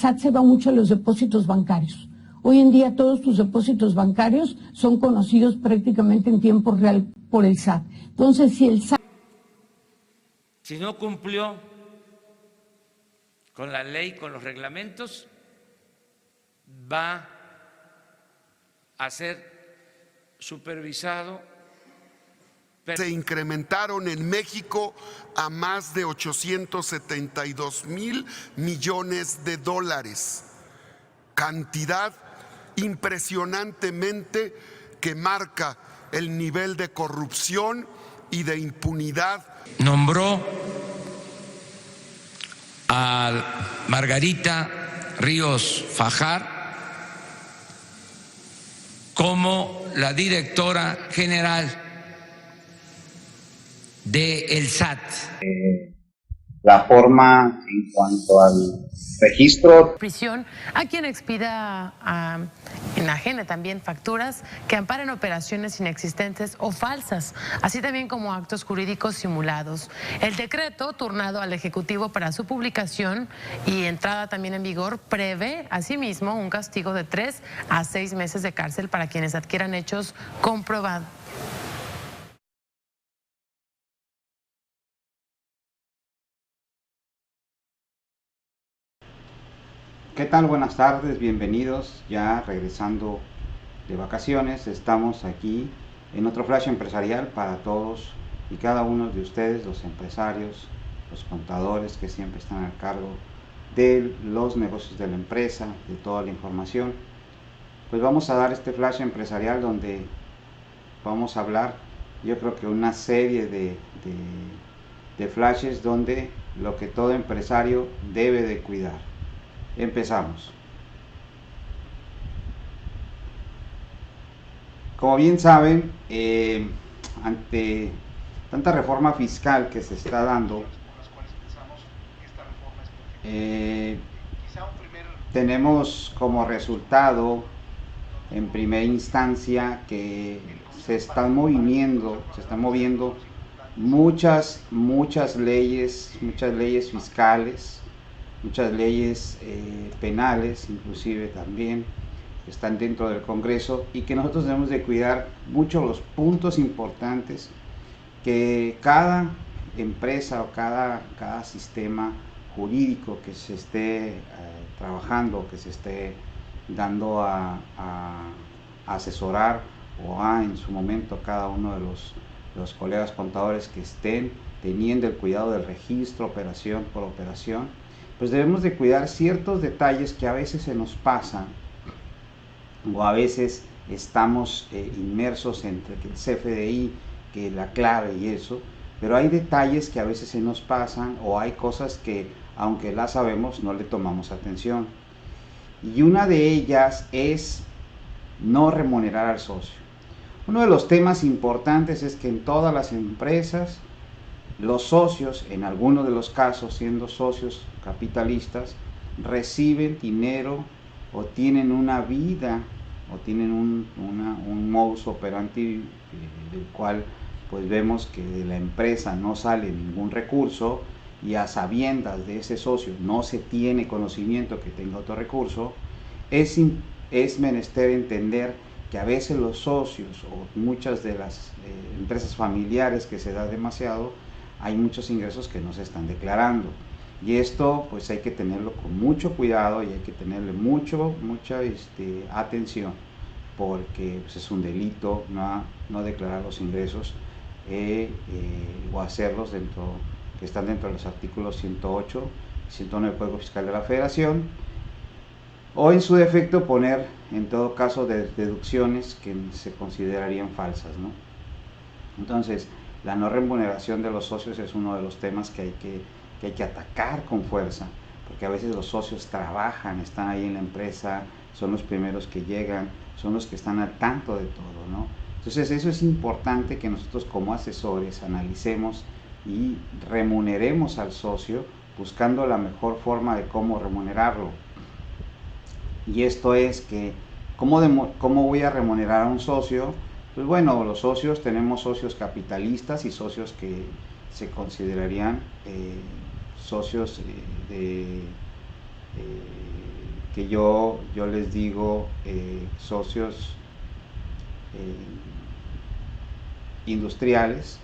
SAT se va mucho a los depósitos bancarios. Hoy en día todos tus depósitos bancarios son conocidos prácticamente en tiempo real por el SAT. Entonces, si el SAT... Si no cumplió con la ley, con los reglamentos, va a ser supervisado. Se incrementaron en México a más de 872,000 millones de dólares, cantidad impresionantemente que marca el nivel de corrupción y de impunidad. Nombró a Margarita Ríos Fajar como la directora general del SAT. La forma en cuanto al registro. Prisión a quien expida, enajene también facturas que amparen operaciones inexistentes o falsas, así también como actos jurídicos simulados. El decreto turnado al Ejecutivo para su publicación y entrada también en vigor prevé asimismo un castigo de 3 a 6 meses de cárcel para quienes adquieran hechos comprobados. ¿Qué tal? Buenas tardes, bienvenidos. Ya regresando de vacaciones, estamos aquí en otro flash empresarial para todos y cada uno de ustedes, los empresarios, los contadores que siempre están al cargo de los negocios de la empresa, de toda la información. Pues vamos a dar este flash empresarial donde vamos a hablar, yo creo que una serie de flashes donde lo que todo empresario debe de cuidar. Empezamos. Como bien saben, ante tanta reforma fiscal que se está dando, tenemos como resultado, en primera instancia, que se están moviendo muchas leyes fiscales, muchas leyes penales, inclusive también, que están dentro del Congreso, y que nosotros debemos de cuidar mucho los puntos importantes que cada empresa o cada sistema jurídico que se esté trabajando, que se esté dando a asesorar o en su momento cada uno de los colegas contadores que estén teniendo el cuidado del registro operación por operación, pues debemos de cuidar ciertos detalles que a veces se nos pasan o a veces estamos inmersos entre el CFDI, que la clave y eso, pero hay detalles que a veces se nos pasan o hay cosas que aunque las sabemos no le tomamos atención, y una de ellas es no remunerar al socio. Uno de los temas importantes es que en todas las empresas los socios, en algunos de los casos siendo socios capitalistas, reciben dinero o tienen una vida o tienen un modus operandi del cual pues vemos que de la empresa no sale ningún recurso, y a sabiendas de ese socio no se tiene conocimiento que tenga otro recurso. Es menester entender que a veces los socios o muchas de las empresas familiares que se da demasiado, hay muchos ingresos que no se están declarando, y esto pues hay que tenerlo con mucho cuidado y hay que tenerle mucha atención, porque pues, es un delito no declarar los ingresos o hacerlos que están dentro de los artículos 108 y 109 del Código Fiscal de la Federación, o en su defecto poner en todo caso deducciones que se considerarían falsas, ¿no? Entonces, la no remuneración de los socios es uno de los temas que hay que atacar con fuerza, porque a veces los socios trabajan, están ahí en la empresa, son los primeros que llegan, son los que están al tanto de todo, ¿no? Entonces eso es importante que nosotros como asesores analicemos y remuneremos al socio buscando la mejor forma de cómo remunerarlo. Y esto es que, ¿cómo voy a remunerar a un socio? Pues bueno, los socios, tenemos socios capitalistas y socios que se considerarían socios que yo les digo socios industriales,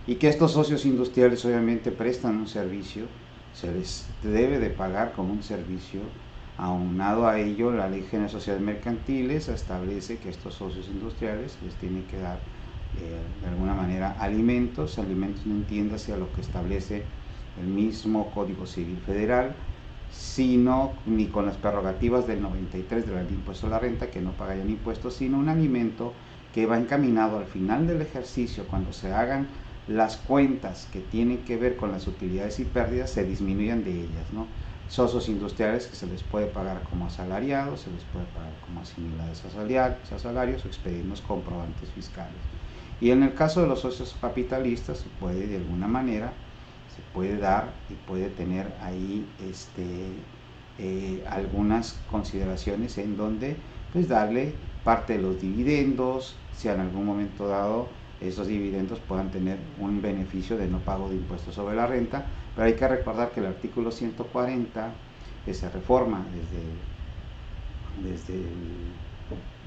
y que estos socios industriales obviamente prestan un servicio, se les debe de pagar como un servicio. Aunado a ello, la Ley General de Sociedades Mercantiles establece que estos socios industriales les tienen que dar de alguna manera alimentos no entiéndase a lo que establece el mismo Código Civil Federal, sino ni con las prerrogativas del 93 de la Ley de Impuesto a la Renta, que no pagarían impuestos, sino un alimento que va encaminado al final del ejercicio, cuando se hagan las cuentas que tienen que ver con las utilidades y pérdidas, se disminuyan de ellas, ¿no? Socios industriales que se les puede pagar como asalariados, se les puede pagar como asimilados a salarios o expedir unos comprobantes fiscales. Y en el caso de los socios capitalistas, se puede de alguna manera, se puede dar y puede tener ahí algunas consideraciones en donde pues darle parte de los dividendos, si en algún momento dado esos dividendos puedan tener un beneficio de no pago de impuestos sobre la renta. Pero hay que recordar que el artículo 140, que se reforma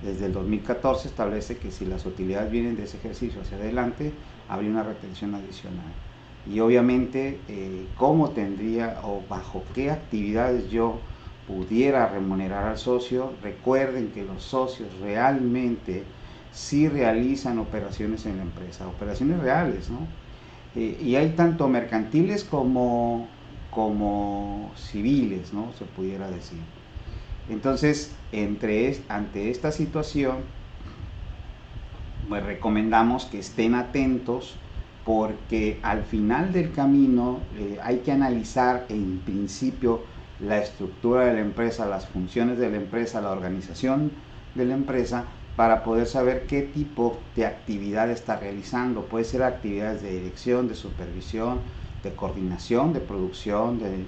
desde el 2014, establece que si las utilidades vienen de ese ejercicio hacia adelante, habría una retención adicional. Y obviamente, ¿cómo tendría o bajo qué actividades yo pudiera remunerar al socio? Recuerden que los socios realmente sí realizan operaciones en la empresa, operaciones reales, ¿no? Y hay tanto mercantiles como civiles, ¿no? Se pudiera decir. Entonces, ante esta situación, pues recomendamos que estén atentos, porque al final del camino hay que analizar en principio la estructura de la empresa, las funciones de la empresa, la organización de la empresa, para poder saber qué tipo de actividad está realizando. Puede ser actividades de dirección, de supervisión, de coordinación, de producción, de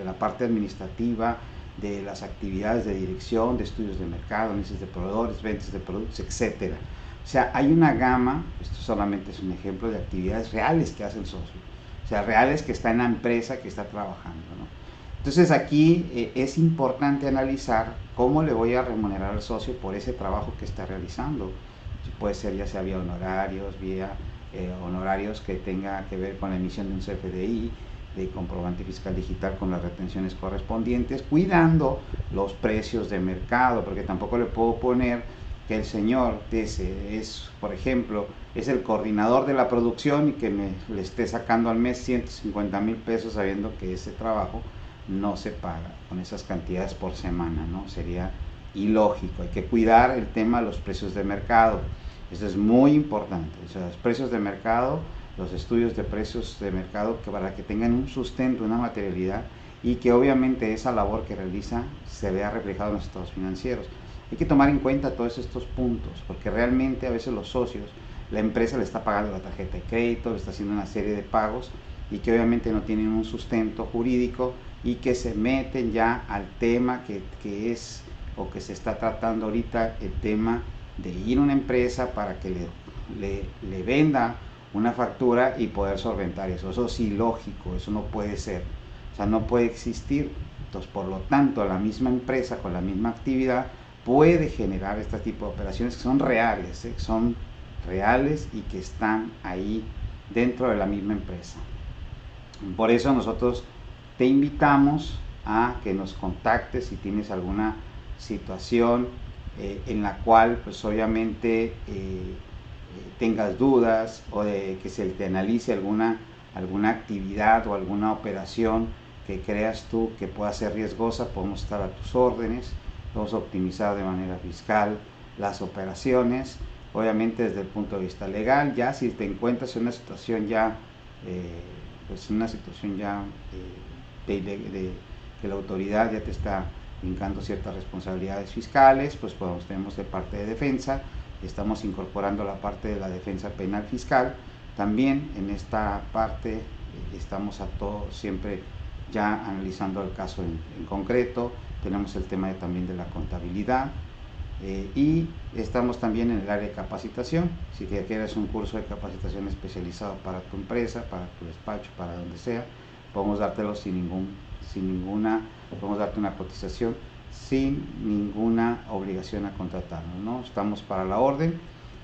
la parte administrativa, de las actividades de dirección, de estudios de mercado, análisis de proveedores, ventas de productos, etc. O sea, hay una gama, esto solamente es un ejemplo de actividades reales que hace el socio, o sea, reales que está en la empresa, que está trabajando, ¿no? Entonces aquí es importante analizar cómo le voy a remunerar al socio por ese trabajo que está realizando. Puede ser ya sea vía honorarios que tenga que ver con la emisión de un CFDI, de comprobante fiscal digital con las retenciones correspondientes, cuidando los precios de mercado, porque tampoco le puedo poner que el señor por ejemplo, es el coordinador de la producción y que le esté sacando al mes 150,000 pesos sabiendo que ese trabajo no se paga con esas cantidades por semana, ¿no? Sería ilógico. Hay que cuidar el tema de los precios de mercado. Eso es muy importante. O sea, los precios de mercado, los estudios de precios de mercado, que para que tengan un sustento, una materialidad, y que obviamente esa labor que realiza se vea reflejada en los estados financieros. Hay que tomar en cuenta todos estos puntos, porque realmente a veces los socios, la empresa le está pagando la tarjeta de crédito, le está haciendo una serie de pagos, y que obviamente no tienen un sustento jurídico, y que se meten ya al tema que es o que se está tratando ahorita, el tema de ir a una empresa para que le venda una factura y poder solventar eso. Eso es ilógico, eso no puede ser, o sea, no puede existir. Entonces, por lo tanto, la misma empresa con la misma actividad puede generar este tipo de operaciones que son reales, y que están ahí dentro de la misma empresa. Por eso nosotros te invitamos a que nos contactes si tienes alguna situación en la cual pues obviamente tengas dudas, o de que se te analice alguna actividad o alguna operación que creas tú que pueda ser riesgosa. Podemos estar a tus órdenes, podemos optimizar de manera fiscal las operaciones, obviamente desde el punto de vista legal. Ya si te encuentras en una situación ya que la autoridad ya te está brincando ciertas responsabilidades fiscales, pues tenemos de parte de defensa, estamos incorporando la parte de la defensa penal fiscal. También en esta parte estamos siempre ya analizando el caso en concreto. Tenemos el tema también de la contabilidad, y estamos también en el área de capacitación. Si quieres un curso de capacitación especializado para tu empresa, para tu despacho, para donde sea, podemos dártelo podemos darte una cotización sin ninguna obligación a contratarnos, ¿no? Estamos para la orden.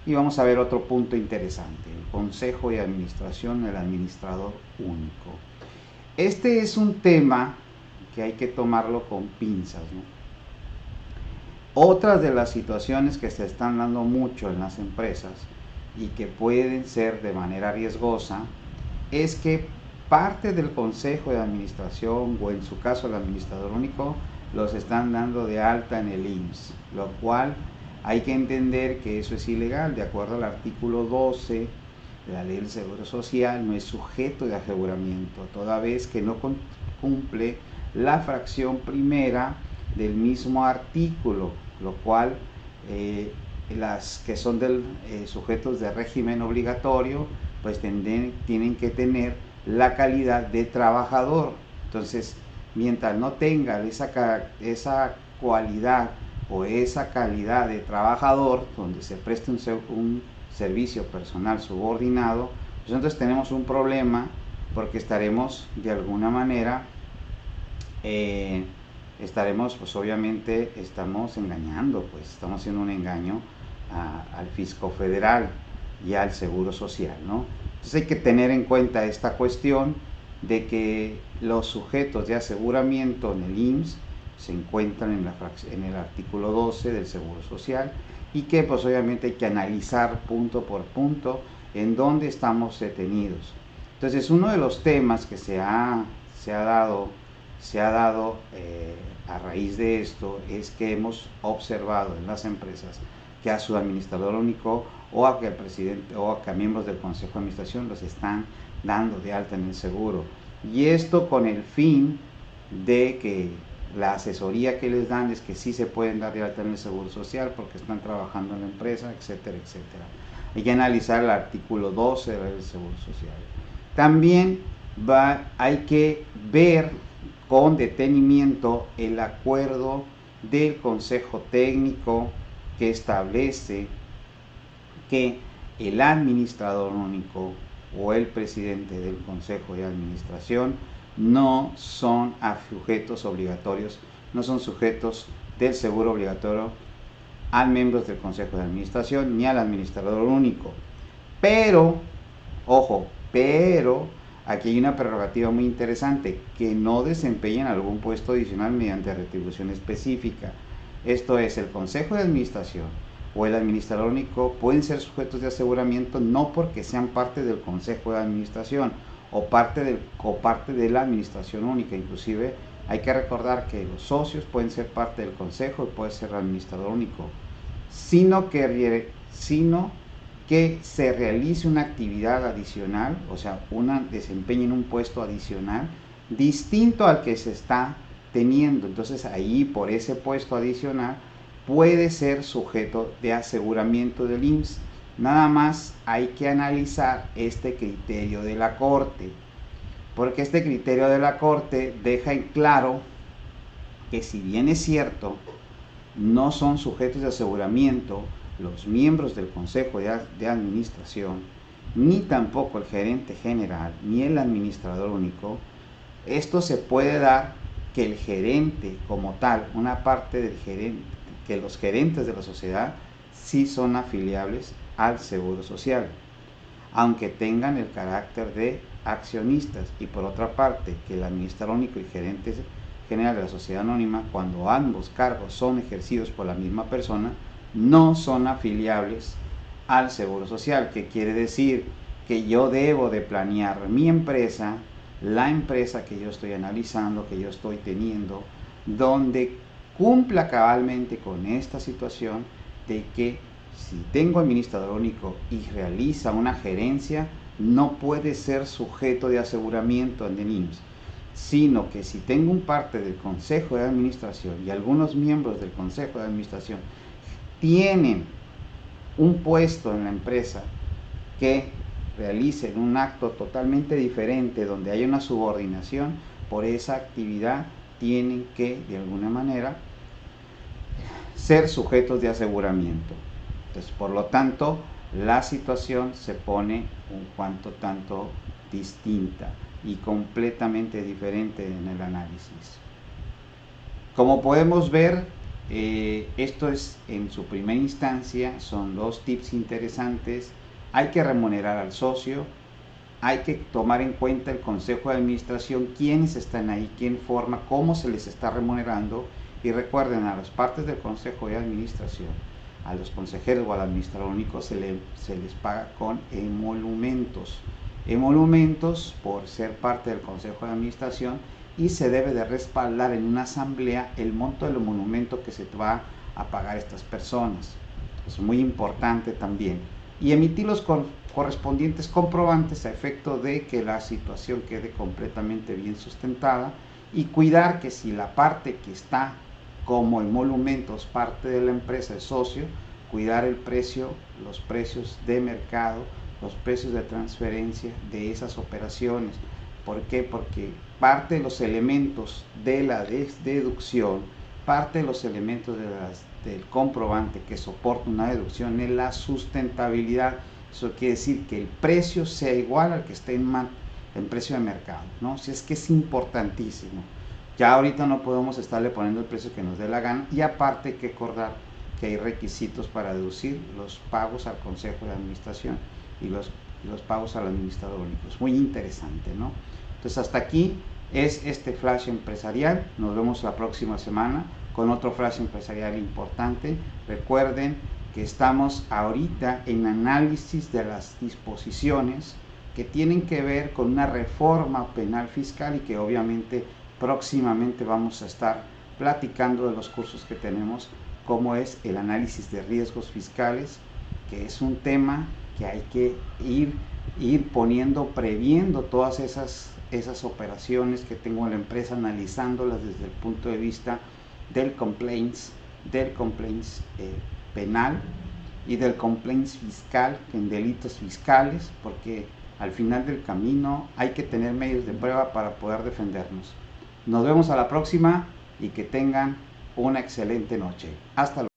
Y vamos a ver otro punto interesante, el Consejo de Administración, el administrador único. Este es un tema que hay que tomarlo con pinzas, ¿no? Otras de las situaciones que se están dando mucho en las empresas y que pueden ser de manera riesgosa es que parte del Consejo de Administración, o en su caso el administrador único, los están dando de alta en el IMSS, lo cual hay que entender que eso es ilegal. De acuerdo al artículo 12 de la Ley del Seguro Social, no es sujeto de aseguramiento, toda vez que no cumple la fracción primera del mismo artículo, lo cual las que son sujetos de régimen obligatorio, pues tienen que tener la calidad de trabajador. Entonces, mientras no tenga esa cualidad o esa calidad de trabajador, donde se preste un servicio personal subordinado, pues entonces tenemos un problema, porque estaremos de alguna manera, pues obviamente estamos engañando, pues estamos haciendo un engaño al fisco federal y al seguro social, ¿no? Entonces hay que tener en cuenta esta cuestión de que los sujetos de aseguramiento en el IMSS se encuentran en el artículo 12 del Seguro Social, y que pues obviamente hay que analizar punto por punto en dónde estamos detenidos. Entonces, uno de los temas que se ha dado a raíz de esto es que hemos observado en las empresas que a su administrador único o a que el presidente o a que a miembros del Consejo de Administración los están dando de alta en el seguro, y esto con el fin de que la asesoría que les dan es que sí se pueden dar de alta en el Seguro Social porque están trabajando en la empresa, etcétera, etcétera. Hay que analizar el artículo 12 de la Ley del Seguro Social. También hay que ver con detenimiento el acuerdo del Consejo Técnico que establece que el administrador único o el presidente del Consejo de Administración no son sujetos obligatorios, no son sujetos del seguro obligatorio a miembros del Consejo de Administración ni al administrador único. Pero, ojo, aquí hay una prerrogativa muy interesante, que no desempeñen algún puesto adicional mediante retribución específica. Esto es, el Consejo de Administración o el administrador único pueden ser sujetos de aseguramiento no porque sean parte del Consejo de Administración o parte de la administración única. Inclusive hay que recordar que los socios pueden ser parte del consejo y puede ser el administrador único, sino que se realice una actividad adicional, o sea, desempeñen un puesto adicional distinto al que se está teniendo. Entonces ahí, por ese puesto adicional, puede ser sujeto de aseguramiento del IMSS. Nada más hay que analizar este criterio de la Corte, porque este criterio de la Corte deja en claro que, si bien es cierto, no son sujetos de aseguramiento los miembros del Consejo de Administración, ni tampoco el gerente general, ni el administrador único. Esto se puede dar que el gerente como tal, una parte del gerente, que los gerentes de la sociedad sí son afiliables al Seguro Social, aunque tengan el carácter de accionistas, y por otra parte que el administrador único y gerente general de la sociedad anónima, cuando ambos cargos son ejercidos por la misma persona, no son afiliables al Seguro Social, que quiere decir que yo debo de planear mi empresa, la empresa que yo estoy analizando, que yo estoy teniendo, donde cumpla cabalmente con esta situación de que si tengo administrador único y realiza una gerencia, no puede ser sujeto de aseguramiento en el IMSS, sino que si tengo un parte del Consejo de Administración y algunos miembros del Consejo de Administración tienen un puesto en la empresa que realicen un acto totalmente diferente, donde hay una subordinación, por esa actividad tienen que, de alguna manera, ser sujetos de aseguramiento. Entonces, por lo tanto, la situación se pone un cuanto tanto distinta y completamente diferente en el análisis. Como podemos ver, esto es en su primera instancia, son 2 tips interesantes. Hay que remunerar al socio, hay que tomar en cuenta el consejo de administración, quiénes están ahí, quién forma, cómo se les está remunerando. Y recuerden, a las partes del consejo de administración, a los consejeros o al administrador único se les paga con emolumentos. Emolumentos por ser parte del consejo de administración, y se debe de respaldar en una asamblea el monto del emolumento que se va a pagar a estas personas. Es muy importante también. Y emitir los correspondientes comprobantes a efecto de que la situación quede completamente bien sustentada, y cuidar que si la parte que está como emolumentos parte de la empresa es socio, cuidar el precio, los precios de mercado, los precios de transferencia de esas operaciones. ¿Por qué? Porque parte de los elementos de la deducción, parte de los elementos del comprobante que soporta una deducción es la sustentabilidad. Eso quiere decir que el precio sea igual al que esté en precio de mercado, ¿no? Si es que es importantísimo. Ya ahorita no podemos estarle poniendo el precio que nos dé la gana, y aparte hay que acordar que hay requisitos para deducir los pagos al consejo de administración y los pagos al administrador único. Es muy interesante, ¿no? Entonces, hasta aquí es este flash empresarial. Nos vemos la próxima semana con otro flash empresarial importante. Recuerden que estamos ahorita en análisis de las disposiciones que tienen que ver con una reforma penal fiscal, y que obviamente próximamente vamos a estar platicando de los cursos que tenemos, como es el análisis de riesgos fiscales, que es un tema que hay que ir previendo todas esas operaciones que tengo en la empresa, analizándolas desde el punto de vista del complaints penal y del complaints fiscal, en delitos fiscales, porque al final del camino hay que tener medios de prueba para poder defendernos. Nos vemos a la próxima, y que tengan una excelente noche. Hasta luego.